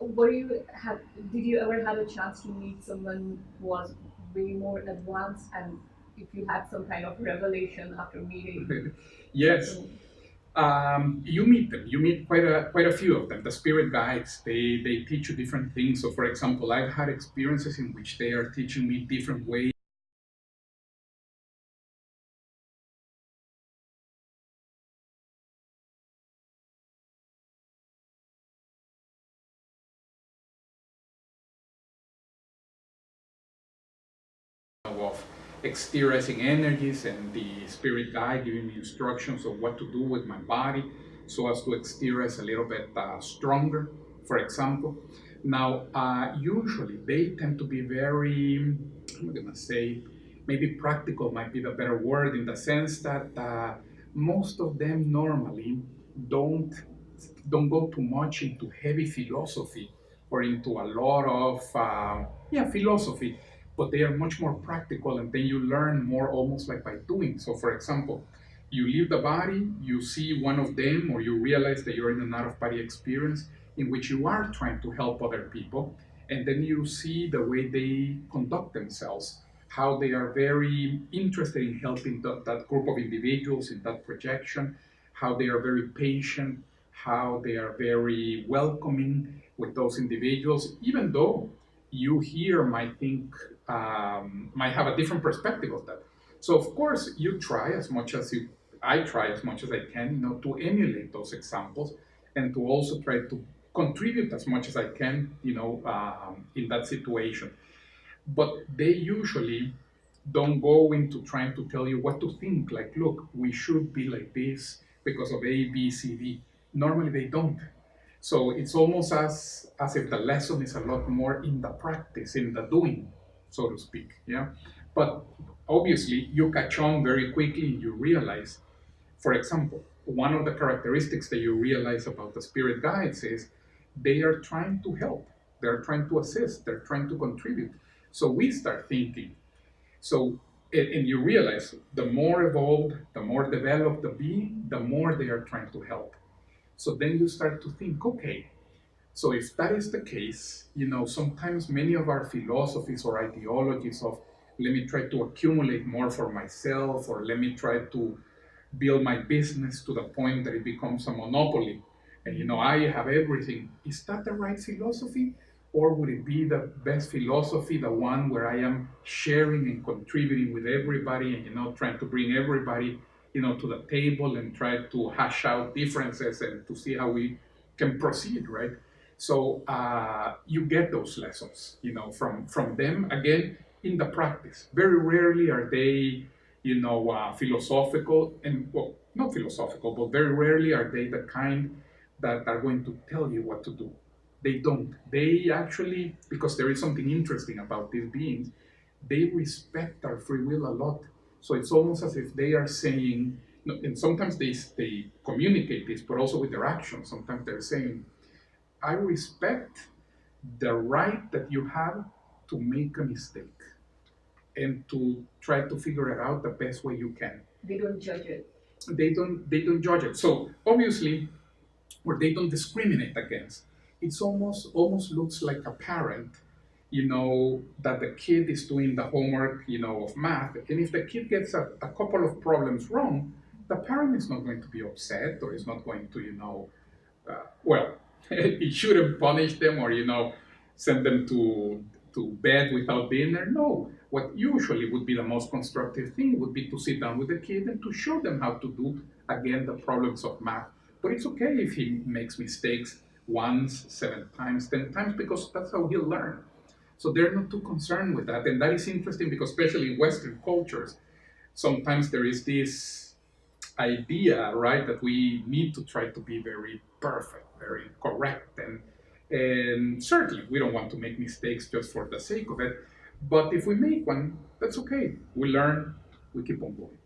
were you have did you ever have a chance to meet someone who was way more advanced, and if you had some kind of revelation after meeting Yes. someone? You meet them. You meet quite a few of them. The spirit guides. They teach you different things. So, for example, I've had experiences in which they are teaching me different ways of experiencing energies, and the spirit guide giving me instructions of what to do with my body so as to experience a little bit stronger, for example. Now, usually they tend to be very, I'm going to say, maybe practical might be the better word, in the sense that most of them normally don't don't go too much into heavy philosophy or into a lot of philosophy, but they are much more practical, and then you learn more almost like by doing. So, for example, you leave the body, you see one of them, or you realize that you're in an out-of-body experience in which you are trying to help other people, and then you see the way they conduct themselves, how they are very interested in helping that group of individuals in that projection, how they are very patient, how they are very welcoming with those individuals, even though you here might think, might have a different perspective of that. So of course you try as much as you, I try as much as I can, to emulate those examples, and to also try to contribute as much as I can, in that situation. But they usually don't go into trying to tell you what to think. Like, look, we should be like this because of A, B, C, D. Normally they don't. So it's almost as if the lesson is a lot more in the practice, in the doing, so to speak. Yeah. But obviously you catch on very quickly and you realize, for example, one of the characteristics that you realize about the spirit guides is they are trying to help, they're trying to assist, they're trying to contribute. So we start thinking. So, and you realize the more evolved, the more developed the being, the more they are trying to help. So then you start to think, okay, so if that is the case, sometimes many of our philosophies or ideologies of let me try to accumulate more for myself, or let me try to build my business to the point that it becomes a monopoly, and I have everything. Is that the right philosophy? Or would it be the best philosophy, the one where I am sharing and contributing with everybody, and trying to bring everybody to the table, and try to hash out differences and to see how we can proceed, right? So you get those lessons, from them again in the practice. Very rarely are they, philosophical, and well, not philosophical, but very rarely are they the kind that are going to tell you what to do. They don't. They actually, because there is something interesting about these beings, they respect our free will a lot. So it's almost as if they are saying, and sometimes they communicate this, but also with their actions. Sometimes they're saying, I respect the right that you have to make a mistake and to try to figure it out the best way you can. They don't judge it. They don't judge it. So obviously, or they don't discriminate against. It's almost looks like a parent, that the kid is doing the homework, of math, and if the kid gets a couple of problems wrong, the parent is not going to be upset, or is not going to, well, he shouldn't punish them, or send them to bed without dinner. No, what usually would be the most constructive thing would be to sit down with the kid and to show them how to do again the problems of math. But it's okay if he makes mistakes once, 7 times, 10 times, because that's how he'll learn. So they're not too concerned with that, and that is interesting because especially in Western cultures, sometimes there is this idea, right, that we need to try to be very perfect, very correct, and certainly we don't want to make mistakes just for the sake of it. But if we make one, that's okay. We learn, we keep on going.